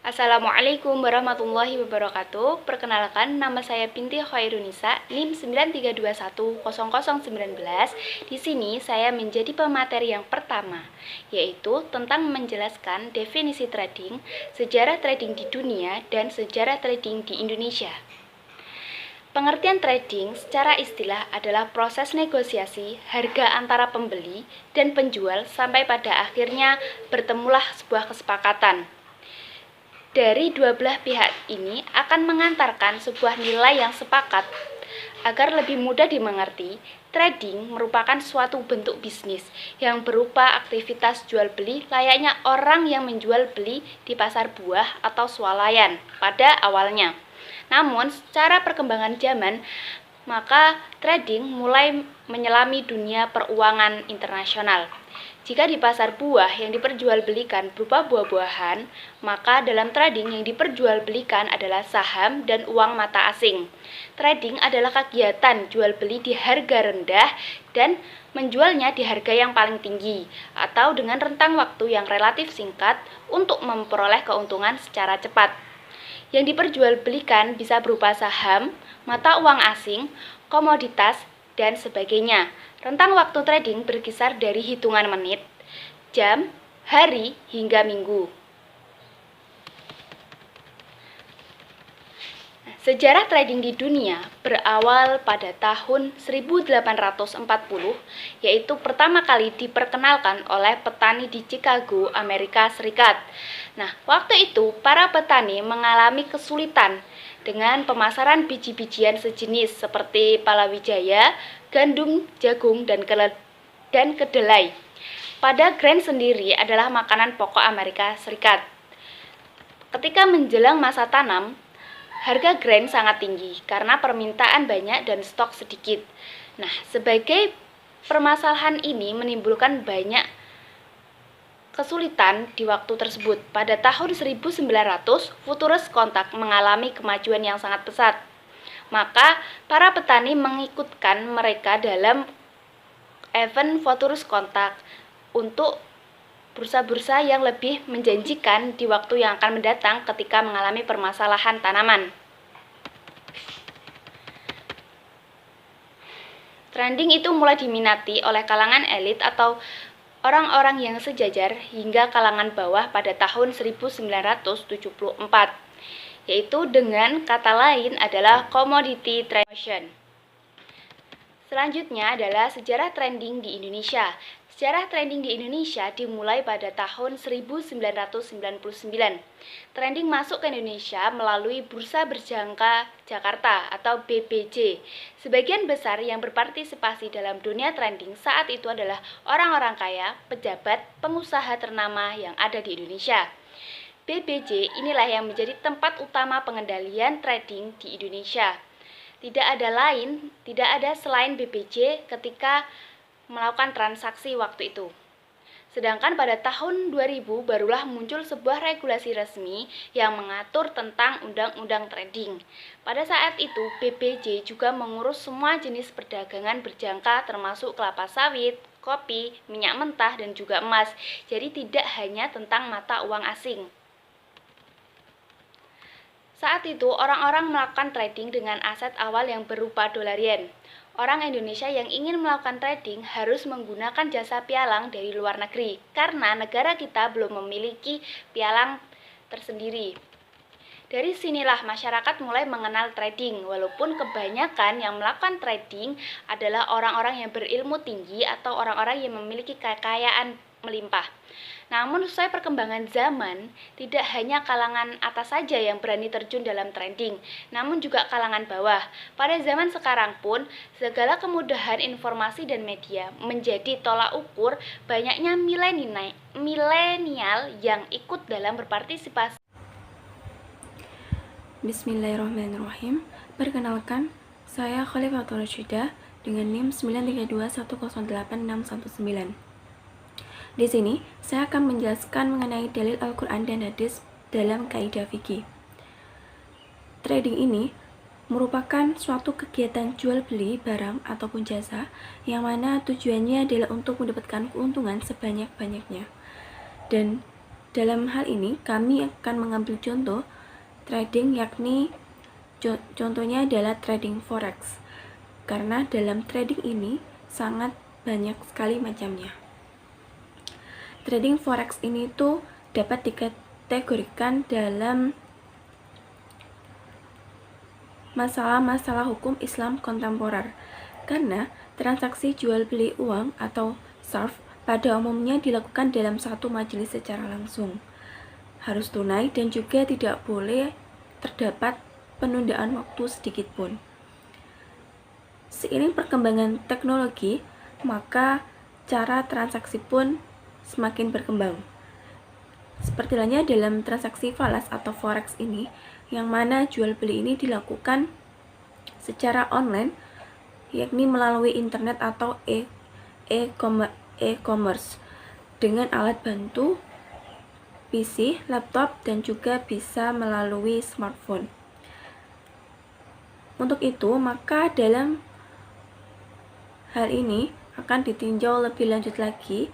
Assalamualaikum warahmatullahi wabarakatuh. Perkenalkan, nama saya Binti Khairunisa, NIM 93210019. Di sini saya menjadi pemateri yang pertama, yaitu tentang menjelaskan definisi trading, sejarah trading di dunia, dan sejarah trading di Indonesia. Pengertian trading secara istilah adalah proses negosiasi harga antara pembeli dan penjual sampai pada akhirnya bertemulah sebuah kesepakatan. Dari dua belah pihak ini akan mengantarkan sebuah nilai yang sepakat. Agar lebih mudah dimengerti, trading merupakan suatu bentuk bisnis yang berupa aktivitas jual beli layaknya orang yang menjual beli di pasar buah atau swalayan pada awalnya. Namun, secara perkembangan zaman, maka trading mulai menyelami dunia peruangan internasional. Jika di pasar buah yang diperjualbelikan berupa buah-buahan, maka dalam trading yang diperjualbelikan adalah saham dan uang mata asing. Trading adalah kegiatan jual beli di harga rendah dan menjualnya di harga yang paling tinggi atau dengan rentang waktu yang relatif singkat untuk memperoleh keuntungan secara cepat. Yang diperjualbelikan bisa berupa saham, mata uang asing, komoditas, dan sebagainya. Rentang waktu trading berkisar dari hitungan menit, jam, hari, hingga minggu. Sejarah trading di dunia berawal pada tahun 1840, yaitu pertama kali diperkenalkan oleh petani di Chicago, Amerika Serikat. Nah, waktu itu para petani mengalami kesulitan dengan pemasaran biji-bijian sejenis seperti palawija, gandum, jagung, dan kedelai. Pada grain sendiri adalah makanan pokok Amerika Serikat. Ketika menjelang masa tanam, harga grain sangat tinggi karena permintaan banyak dan stok sedikit. Nah, sebagai permasalahan ini menimbulkan banyak kesulitan di waktu tersebut. Pada tahun 1900, Futurus Kontak mengalami kemajuan yang sangat pesat. Maka, para petani mengikutkan mereka dalam event Futurus Kontak untuk bursa-bursa yang lebih menjanjikan di waktu yang akan mendatang ketika mengalami permasalahan tanaman. Trading itu mulai diminati oleh kalangan elit atau orang-orang yang sejajar hingga kalangan bawah pada tahun 1974, yaitu dengan kata lain adalah commodity trading. Selanjutnya adalah sejarah trading di Indonesia. Sejarah trading di Indonesia dimulai pada tahun 1999. Trading masuk ke Indonesia melalui Bursa Berjangka Jakarta atau BBJ. Sebagian besar yang berpartisipasi dalam dunia trading saat itu adalah orang-orang kaya, pejabat, pengusaha ternama yang ada di Indonesia. BBJ inilah yang menjadi tempat utama pengendalian trading di Indonesia. Tidak ada selain BBJ ketika melakukan transaksi waktu itu. Sedangkan pada tahun 2000 barulah muncul sebuah regulasi resmi yang mengatur tentang undang-undang trading. Pada saat itu BBJ juga mengurus semua jenis perdagangan berjangka termasuk kelapa sawit, kopi, minyak mentah, dan juga emas. Jadi tidak hanya tentang mata uang asing. Saat itu orang-orang melakukan trading dengan aset awal yang berupa dolar yen. Orang Indonesia yang ingin melakukan trading harus menggunakan jasa pialang dari luar negeri karena negara kita belum memiliki pialang tersendiri. Dari sinilah masyarakat mulai mengenal trading, walaupun kebanyakan yang melakukan trading adalah orang-orang yang berilmu tinggi atau orang-orang yang memiliki kekayaan melimpah. Namun sesuai perkembangan zaman, tidak hanya kalangan atas saja yang berani terjun dalam trading, namun juga kalangan bawah. Pada zaman sekarang pun, segala kemudahan informasi dan media menjadi tolak ukur banyaknya milenial yang ikut dalam berpartisipasi. Bismillahirrahmanirrahim. Perkenalkan, saya Khalifatul Rashidah dengan NIM 9321088619. Di sini, saya akan menjelaskan mengenai dalil Al-Quran dan hadis dalam kaidah fikih. Trading ini merupakan suatu kegiatan jual beli barang ataupun jasa yang mana tujuannya adalah untuk mendapatkan keuntungan sebanyak-banyaknya. Dan Dalam hal ini, kami akan mengambil contoh trading, yakni contohnya adalah trading forex. Karena dalam trading ini sangat banyak sekali macamnya. Trading forex ini tuh dapat dikategorikan dalam masalah-masalah hukum Islam kontemporer, karena transaksi jual beli uang atau SARF pada umumnya dilakukan dalam satu majelis secara langsung, harus tunai, dan juga tidak boleh terdapat penundaan waktu sedikit pun. Seiring perkembangan teknologi, maka cara transaksi pun semakin berkembang. Seperti halnya dalam transaksi falas atau forex ini, yang mana jual beli ini dilakukan secara online, yakni melalui internet atau e-commerce dengan alat bantu PC, laptop, dan juga bisa melalui smartphone. Untuk itu, maka dalam hal ini akan ditinjau lebih lanjut lagi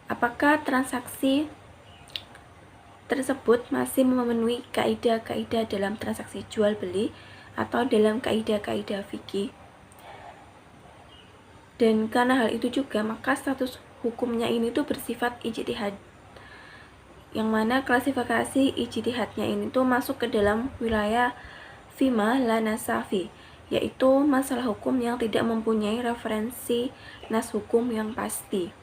apakah transaksi tersebut masih memenuhi kaidah-kaidah dalam transaksi jual beli atau dalam kaidah-kaidah fikih. Dan karena hal itu juga, maka status hukumnya ini tuh bersifat ijtihad, yang mana klasifikasi ijtihadnya ini tuh masuk ke dalam wilayah fima la nasafi, yaitu masalah hukum yang tidak mempunyai referensi nas hukum yang pasti.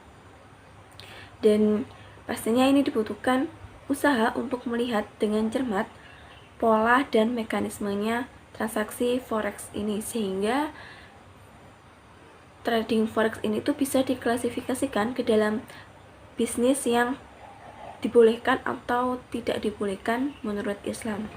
Dan pastinya ini dibutuhkan usaha untuk melihat dengan cermat pola dan mekanismenya transaksi forex ini, sehingga trading forex ini tuh bisa diklasifikasikan ke dalam bisnis yang dibolehkan atau tidak dibolehkan menurut Islam.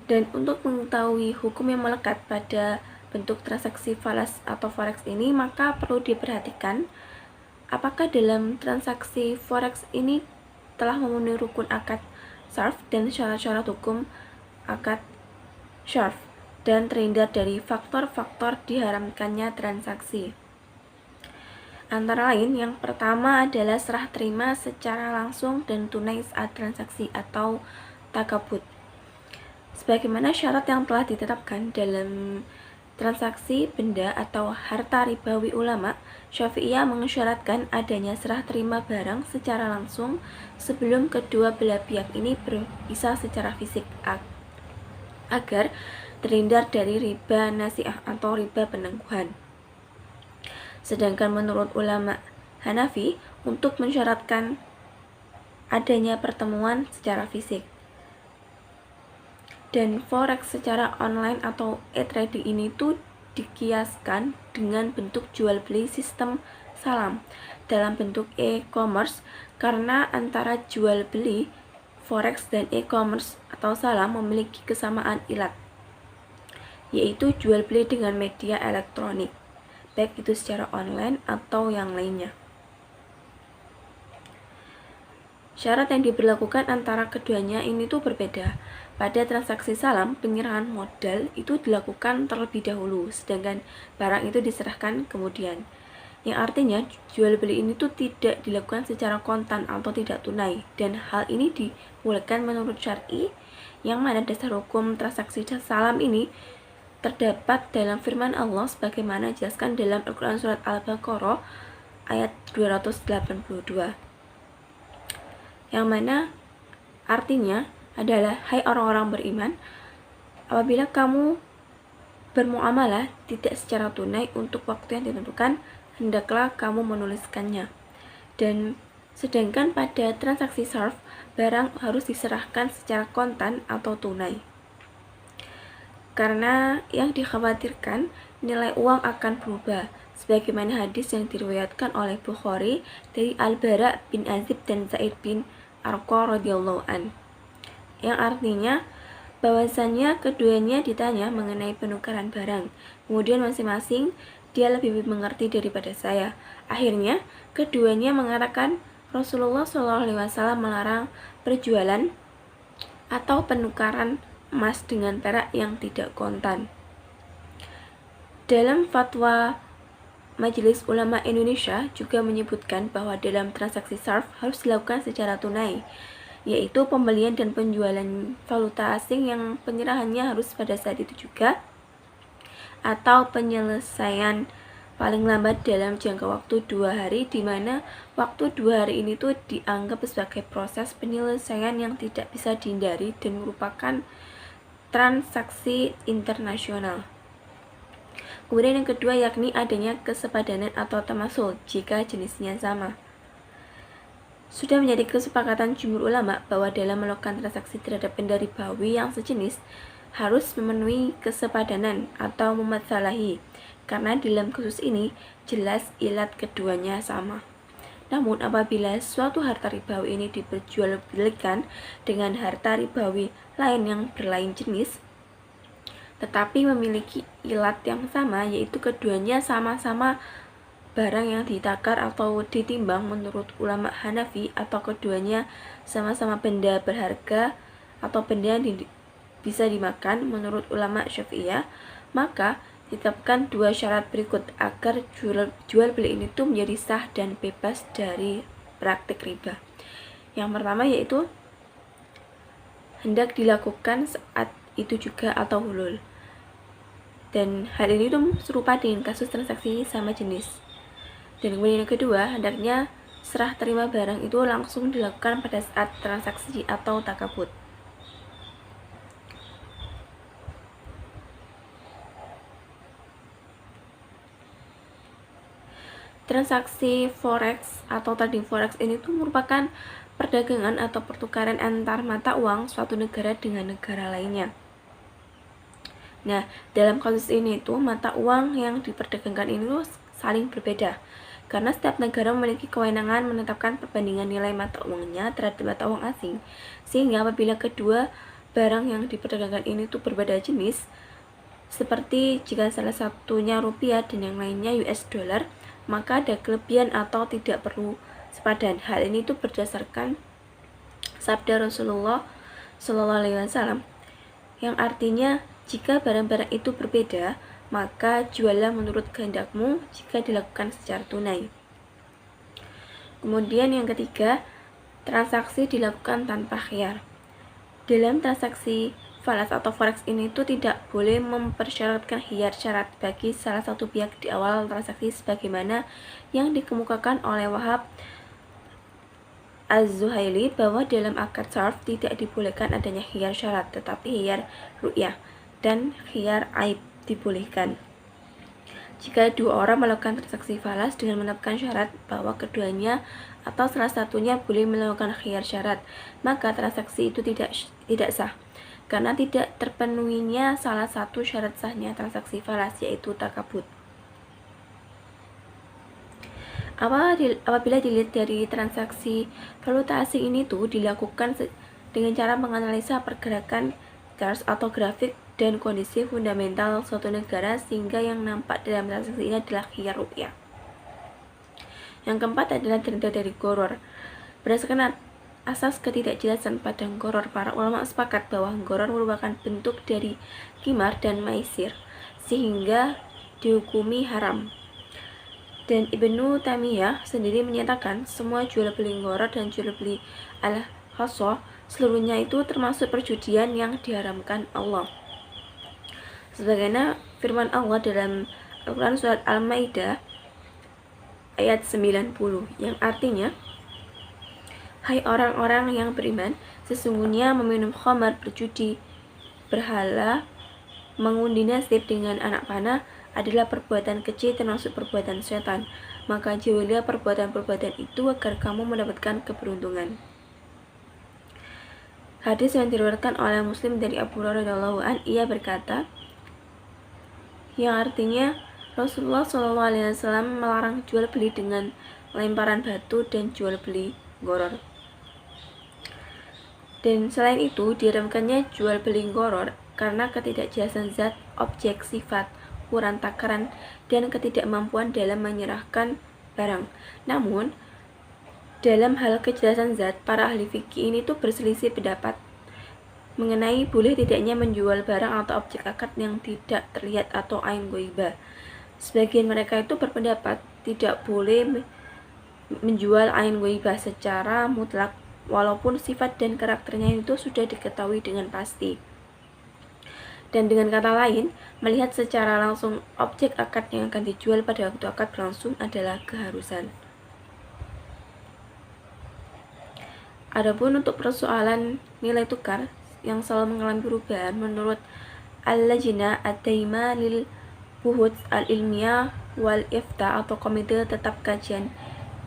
Dan untuk mengetahui hukum yang melekat pada bentuk transaksi falas atau forex ini, maka perlu diperhatikan apakah dalam transaksi forex ini telah memenuhi rukun akad SARF dan syarat-syarat hukum akad SARF, dan terhindar dari faktor-faktor diharamkannya transaksi. Antara lain, yang pertama adalah serah terima secara langsung dan tunai saat transaksi atau takabut. Sebagaimana syarat yang telah ditetapkan dalam transaksi benda atau harta ribawi, ulama Syafi'iyah mengisyaratkan adanya serah terima barang secara langsung sebelum kedua belah pihak ini berpisah secara fisik, agar terhindar dari riba nasi'ah atau riba penangguhan. Sedangkan menurut ulama Hanafi, untuk mensyaratkan adanya pertemuan secara fisik. Dan forex secara online atau e-trading ini tuh dikiaskan dengan bentuk jual beli sistem salam dalam bentuk e-commerce, karena antara jual beli forex dan e-commerce atau salam memiliki kesamaan ilat, yaitu jual beli dengan media elektronik, baik itu secara online atau yang lainnya. Syarat yang diberlakukan antara keduanya ini tuh berbeda. Pada transaksi salam, penyerahan modal itu dilakukan terlebih dahulu, sedangkan barang itu diserahkan kemudian. Yang artinya jual beli ini tuh tidak dilakukan secara kontan atau tidak tunai, dan hal ini dibolehkan menurut syar'i, yang mana dasar hukum transaksi salam ini terdapat dalam firman Allah sebagaimana dijelaskan dalam Al-Quran Surat Al-Baqarah ayat 282, yang mana artinya adalah, hai orang-orang beriman, apabila kamu bermuamalah tidak secara tunai untuk waktu yang ditentukan, hendaklah kamu menuliskannya. Dan sedangkan pada transaksi SARF, barang harus diserahkan secara kontan atau tunai, karena yang dikhawatirkan nilai uang akan berubah, sebagaimana hadis yang diriwayatkan oleh Bukhari dari Al-Bara bin Azib dan Zaid bin Arqa radhiyallahu an, yang artinya bahwasannya keduanya ditanya mengenai penukaran barang, kemudian masing-masing dia lebih mengerti daripada saya. Akhirnya keduanya mengatakan Rasulullah SAW melarang perjualan atau penukaran emas dengan perak yang tidak kontan. Dalam fatwa Majelis Ulama Indonesia juga menyebutkan bahwa dalam transaksi sarf harus dilakukan secara tunai, yaitu pembelian dan penjualan valuta asing yang penyerahannya harus pada saat itu juga, atau penyelesaian paling lambat dalam jangka waktu 2 hari, di mana waktu 2 hari ini tuh dianggap sebagai proses penyelesaian yang tidak bisa dihindari dan merupakan transaksi internasional. Kemudian yang kedua yakni adanya kesepadanan atau tamasul jika jenisnya sama. Sudah menjadi kesepakatan jumhur ulama bahwa dalam melakukan transaksi terhadap benda ribawi yang sejenis harus memenuhi kesepadanan atau mematsalahi, karena dalam kasus ini jelas ilat keduanya sama. Namun apabila suatu harta ribawi ini diperjualbelikan dengan harta ribawi lain yang berlain jenis, tetapi memiliki ilat yang sama, yaitu keduanya sama-sama barang yang ditakar atau ditimbang menurut ulama Hanafi, atau keduanya sama-sama benda berharga atau benda yang bisa dimakan menurut ulama Syafi'iyah, maka ditetapkan 2 syarat berikut agar jual beli ini tuh menjadi sah dan bebas dari praktik riba. Yang pertama yaitu hendak dilakukan saat itu juga atau hulul, dan hal ini tuh serupa dengan kasus transaksi sama jenis. Dan kemudian yang kedua, hendaknya serah terima barang itu langsung dilakukan pada saat transaksi atau takabut. Transaksi forex atau trading forex ini tuh merupakan perdagangan atau pertukaran antar mata uang suatu negara dengan negara lainnya. Nah, dalam kasus ini tuh mata uang yang diperdagangkan ini tuh saling berbeda, karena setiap negara memiliki kewenangan menetapkan perbandingan nilai mata uangnya terhadap mata uang asing, sehingga apabila kedua barang yang diperdagangkan ini tuh berbeda jenis, seperti jika salah satunya rupiah dan yang lainnya US dollar, maka ada kelebihan atau tidak perlu sepadan. Hal ini tuh berdasarkan sabda Rasulullah SAW, yang artinya jika barang-barang itu berbeda, maka juallah menurut kehendakmu jika dilakukan secara tunai. Kemudian yang ketiga, transaksi dilakukan tanpa khiyar. Dalam transaksi falas atau forex ini itu tidak boleh mempersyaratkan khiyar syarat bagi salah satu pihak di awal transaksi, sebagaimana yang dikemukakan oleh Wahab Az-Zuhaili bahwa dalam akad sarf tidak dibolehkan adanya khiyar syarat, tetapi khiyar ru'yah dan khiyar aib dibolehkan. Jika dua orang melakukan transaksi falas dengan menetapkan syarat bahwa keduanya atau salah satunya boleh melakukan khiyar syarat, maka transaksi itu tidak sah, karena tidak terpenuhinya salah satu syarat sahnya transaksi falas, yaitu takabut. Apabila dilihat dari transaksi valuta asing ini tuh dilakukan dengan cara menganalisa pergerakan charts atau grafik dan kondisi fundamental suatu negara, sehingga yang nampak dalam transaksi ini adalah khiyar ru'yah. Yang keempat adalah denda dari gharar. Berdasarkan asas ketidakjelasan pada gharar, para ulama sepakat bahwa gharar merupakan bentuk dari qimar dan maisir, sehingga dihukumi haram. Dan Ibnu Taimiyah sendiri menyatakan semua jual beli gharar dan jual beli al-hasso seluruhnya itu termasuk perjudian yang diharamkan Allah. Sebagaimana firman Allah dalam Al-Quran surat Al-Maidah ayat 90, yang artinya, hai orang-orang yang beriman, sesungguhnya meminum khamar, berjudi, berhala, mengundi nasib dengan anak panah adalah perbuatan kecil termasuk perbuatan setan. Maka jauhilah perbuatan-perbuatan itu agar kamu mendapatkan keberuntungan. Hadis yang diriwayatkan oleh Muslim dari Abu Hurairah radhiyallahu anhu, ia berkata, yang artinya Rasulullah SAW melarang jual beli dengan lemparan batu dan jual beli gharar. Dan selain itu diharamkannya jual beli gharar karena ketidakjelasan zat, objek, sifat, ukuran takaran, dan ketidakmampuan dalam menyerahkan barang. Namun dalam hal kejelasan zat, para ahli fikih ini tuh berselisih pendapat mengenai boleh tidaknya menjual barang atau objek akad yang tidak terlihat atau ain ghaibah. Sebagian mereka itu berpendapat tidak boleh menjual ain ghaibah secara mutlak walaupun sifat dan karakternya itu sudah diketahui dengan pasti. Dan dengan kata lain, melihat secara langsung objek akad yang akan dijual pada waktu akad berlangsung adalah keharusan. Adapun untuk persoalan nilai tukar yang selalu mengalami perubahan, menurut Al-Lajnah Ad-Daimah lil Buhuth Al-Ilmiyah wal Ifta atau Komite Tetap Kajian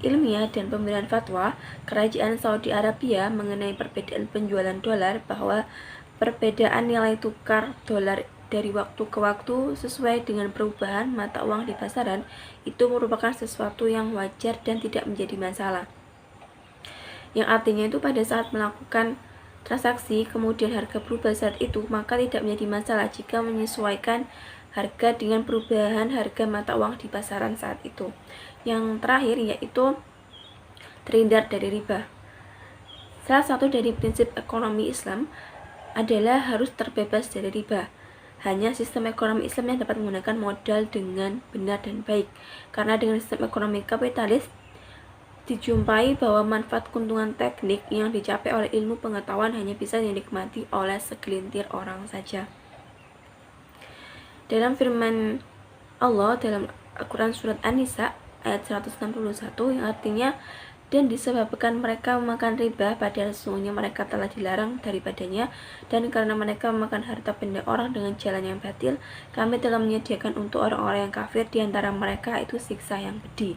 Ilmiah dan Pemberian Fatwa Kerajaan Saudi Arabia mengenai perbedaan penjualan dolar, bahwa perbedaan nilai tukar dolar dari waktu ke waktu sesuai dengan perubahan mata uang di pasaran itu merupakan sesuatu yang wajar dan tidak menjadi masalah. Yang artinya itu pada saat melakukan transaksi kemudian harga berubah saat itu, maka tidak menjadi masalah jika menyesuaikan harga dengan perubahan harga mata uang di pasaran saat itu. Yang terakhir yaitu terhindar dari riba. Salah satu dari prinsip ekonomi Islam adalah harus terbebas dari riba. Hanya sistem ekonomi Islam yang dapat menggunakan modal dengan benar dan baik. Karena dengan sistem ekonomi kapitalis dijumpai bahwa manfaat keuntungan teknik yang dicapai oleh ilmu pengetahuan hanya bisa dinikmati oleh segelintir orang saja. Dalam firman Allah dalam Al-Quran Surat An-Nisa ayat 161 yang artinya, dan disebabkan mereka memakan riba padahal sesungguhnya mereka telah dilarang daripadanya, dan karena mereka memakan harta benda orang dengan jalan yang batil, kami telah menyediakan untuk orang-orang yang kafir di antara mereka itu siksa yang pedih.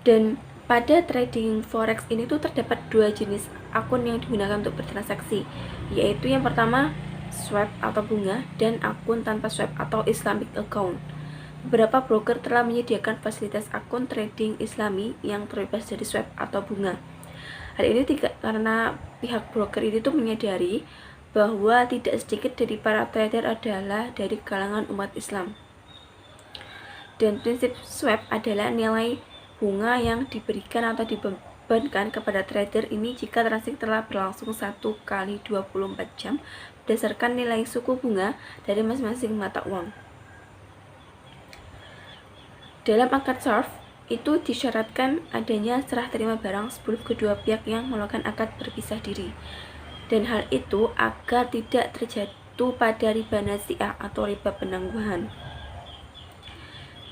Dan pada trading forex ini tuh terdapat dua jenis akun yang digunakan untuk bertransaksi, yaitu yang pertama swap atau bunga dan akun tanpa swap atau Islamic account. Beberapa broker telah menyediakan fasilitas akun trading Islami yang terbebas dari swap atau bunga. Hal ini karena pihak broker itu menyadari bahwa tidak sedikit dari para trader adalah dari kalangan umat Islam. Dan prinsip swap adalah nilai bunga yang diberikan atau dibebankan kepada trader ini jika transaksi telah berlangsung 1 kali 24 jam berdasarkan nilai suku bunga dari masing-masing mata uang. Dalam akad sarf itu disyaratkan adanya serah terima barang sebelum kedua pihak yang melakukan akad berpisah diri, dan hal itu agar tidak terjatuh pada riba nasi'ah atau riba penangguhan.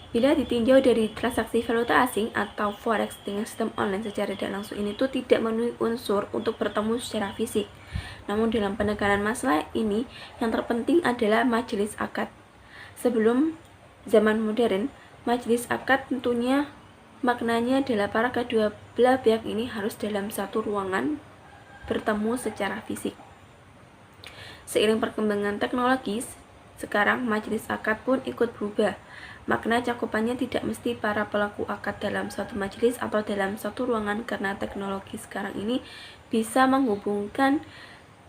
Bila ditinjau dari transaksi valuta asing atau forex dengan sistem online secara tidak langsung ini tuh tidak memenuhi unsur untuk bertemu secara fisik. Namun dalam penekanan masalah ini yang terpenting adalah majelis akad. Sebelum zaman modern, majelis akad tentunya maknanya adalah para kedua belah pihak ini harus dalam satu ruangan bertemu secara fisik. Seiring perkembangan teknologi, sekarang majelis akad pun ikut berubah. Makna cakupannya tidak mesti para pelaku akad dalam satu majelis atau dalam satu ruangan, karena teknologi sekarang ini bisa menghubungkan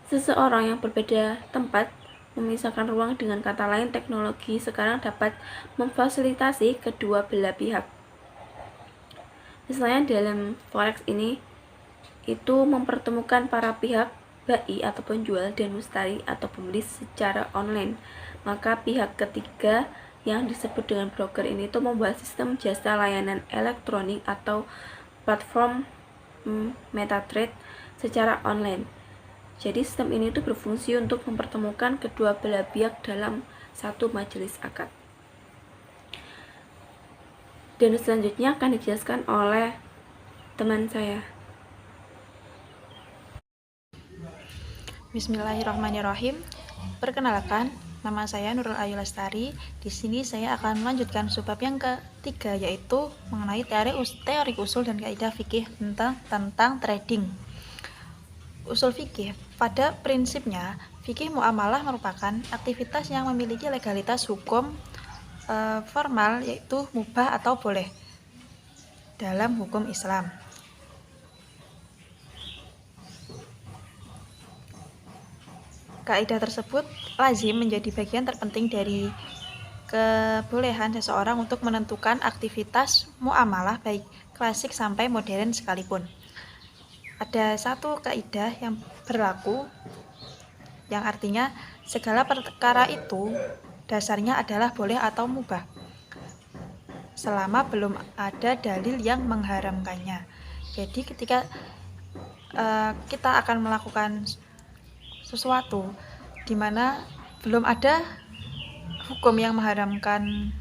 seseorang yang berbeda tempat, memisahkan ruang. Dengan kata lain, teknologi sekarang dapat memfasilitasi kedua belah pihak. Misalnya dalam forex ini itu mempertemukan para pihak bai atau penjual dan mustari atau pembeli secara online. Maka pihak ketiga yang disebut dengan broker ini itu membuat sistem jasa layanan elektronik atau platform MetaTrade secara online. Jadi sistem ini itu berfungsi untuk mempertemukan kedua belah pihak dalam satu majelis akad. Dan selanjutnya akan dijelaskan oleh teman saya. Bismillahirrahmanirrahim. Perkenalkan, nama saya Nurul Ayu Lestari. Di sini saya akan melanjutkan subbab yang ketiga, yaitu mengenai teori usul dan kaidah fikih tentang trading. Usul fikih, pada prinsipnya, fikih muamalah merupakan aktivitas yang memiliki legalitas hukum formal, yaitu mubah atau boleh dalam hukum Islam. Kaidah tersebut lazim menjadi bagian terpenting dari kebolehan seseorang untuk menentukan aktivitas muamalah baik klasik sampai modern sekalipun. Ada satu kaidah yang berlaku yang artinya segala perkara itu dasarnya adalah boleh atau mubah, selama belum ada dalil yang mengharamkannya. Jadi ketika kita akan melakukan sesuatu di mana belum ada hukum yang mengharamkan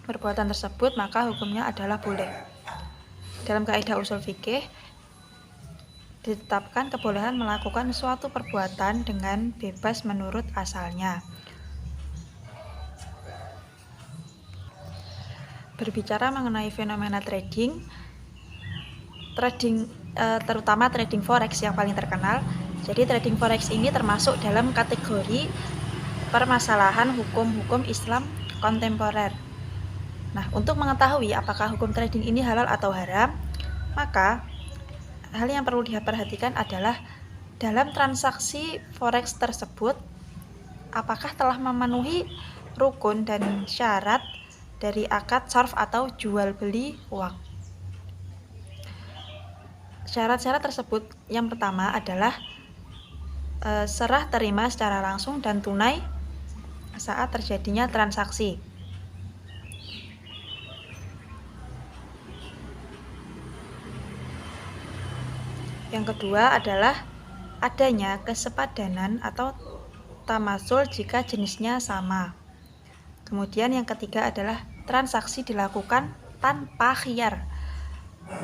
perbuatan tersebut, maka hukumnya adalah boleh. Dalam kaidah usul fikih ditetapkan kebolehan melakukan suatu perbuatan dengan bebas menurut asalnya. Berbicara mengenai fenomena trading, terutama trading forex yang paling terkenal. Jadi trading forex ini termasuk dalam kategori permasalahan hukum-hukum Islam kontemporer. Nah, untuk mengetahui apakah hukum trading ini halal atau haram, maka hal yang perlu diperhatikan adalah dalam transaksi forex tersebut apakah telah memenuhi rukun dan syarat dari akad sarf atau jual beli uang. Syarat-syarat tersebut yang pertama adalah serah terima secara langsung dan tunai saat terjadinya transaksi. Yang kedua adalah adanya kesepadanan atau tamasul jika jenisnya sama. Kemudian yang ketiga adalah transaksi dilakukan tanpa khiyar.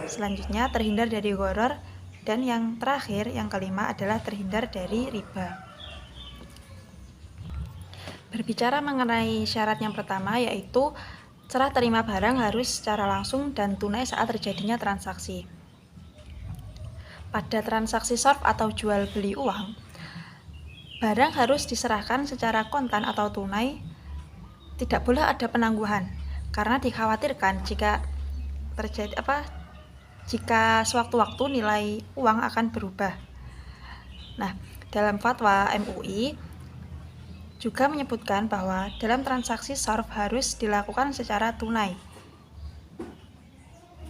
Selanjutnya terhindar dari gharar, dan yang terakhir, yang kelima adalah terhindar dari riba. Berbicara mengenai syarat yang pertama, yaitu serah terima barang harus secara langsung dan tunai saat terjadinya transaksi. Pada transaksi sarf atau jual beli uang, barang harus diserahkan secara kontan atau tunai, tidak boleh ada penangguhan, karena dikhawatirkan jika sewaktu-waktu nilai uang akan berubah. Nah, dalam fatwa MUI juga menyebutkan bahwa dalam transaksi sarf harus dilakukan secara tunai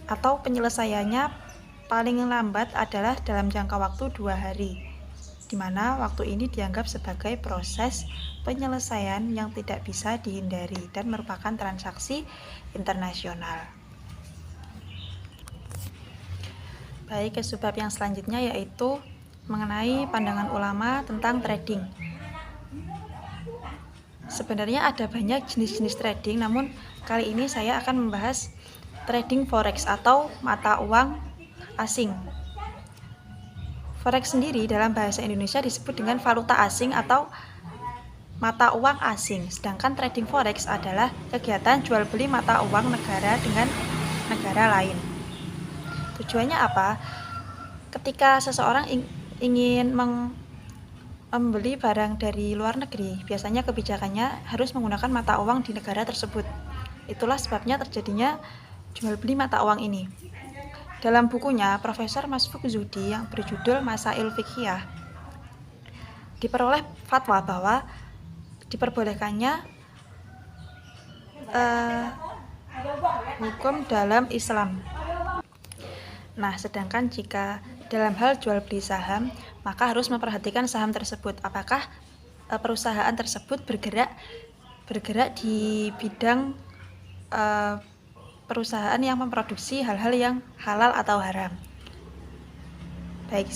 atau penyelesaiannya paling lambat adalah dalam jangka waktu 2 hari, di mana waktu ini dianggap sebagai proses penyelesaian yang tidak bisa dihindari dan merupakan transaksi internasional. Baik, ke sebab yang selanjutnya yaitu mengenai pandangan ulama tentang trading. Sebenarnya ada banyak jenis-jenis trading, namun kali ini saya akan membahas trading forex atau mata uang asing. Forex sendiri dalam bahasa Indonesia disebut dengan valuta asing atau mata uang asing, sedangkan trading forex adalah kegiatan jual beli mata uang negara dengan negara lain. Tujuannya apa? Ketika seseorang ingin membeli barang dari luar negeri, biasanya kebijakannya harus menggunakan mata uang di negara tersebut. Itulah sebabnya terjadinya jual beli mata uang ini. Dalam bukunya Profesor Masfuk Zudi yang berjudul Masail Fiqhiyah, diperoleh fatwa bahwa diperbolehkannya hukum dalam Islam. Nah, sedangkan jika dalam hal jual beli saham, maka harus memperhatikan saham tersebut. Apakah perusahaan tersebut bergerak di bidang perusahaan yang memproduksi hal-hal yang halal atau haram. Baik,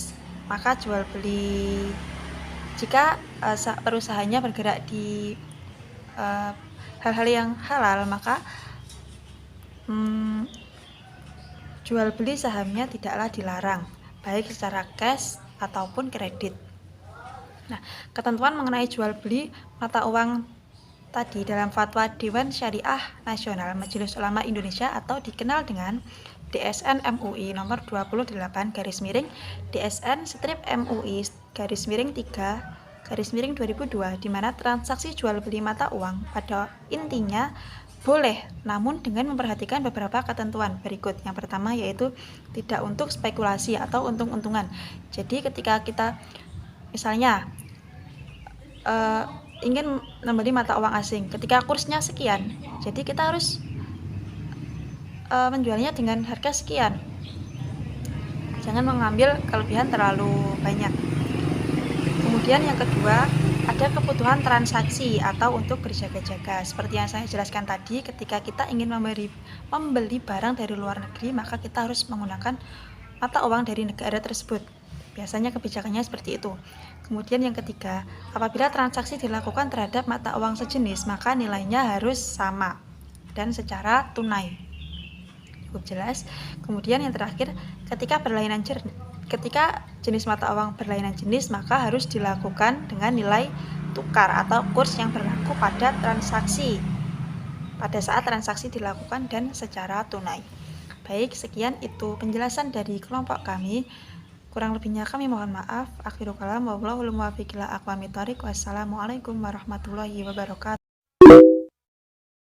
maka jual beli jika perusahaannya bergerak di hal-hal yang halal, maka jual beli sahamnya tidaklah dilarang, baik secara cash ataupun kredit. Nah, ketentuan mengenai jual beli mata uang tadi dalam fatwa Dewan Syariah Nasional Majelis Ulama Indonesia atau dikenal dengan DSN MUI nomor 28/DSN-MUI/3/2002, di mana transaksi jual beli mata uang pada intinya boleh, namun dengan memperhatikan beberapa ketentuan berikut. Yang pertama yaitu tidak untuk spekulasi atau untung-untungan. Jadi ketika kita misalnya ingin membeli mata uang asing, ketika kursnya sekian, jadi kita harus menjualnya dengan harga sekian. Jangan mengambil kelebihan terlalu banyak. Kemudian yang kedua, ada kebutuhan transaksi atau untuk berjaga-jaga. Seperti yang saya jelaskan tadi, ketika kita ingin membeli barang dari luar negeri, maka kita harus menggunakan mata uang dari negara tersebut. Biasanya kebijakannya seperti itu. Kemudian yang ketiga, apabila transaksi dilakukan terhadap mata uang sejenis, maka nilainya harus sama dan secara tunai. Cukup jelas. Kemudian yang terakhir, ketika jenis mata uang berlainan jenis, maka harus dilakukan dengan nilai tukar atau kurs yang berlaku pada saat transaksi dilakukan dan secara tunai. Baik, sekian itu penjelasan dari kelompok kami. Kurang lebihnya kami mohon maaf. Akhirul kalam, wallahul muwaffiq ila aqwamit thoriq. Wassalamualaikum warahmatullahi wabarakatuh.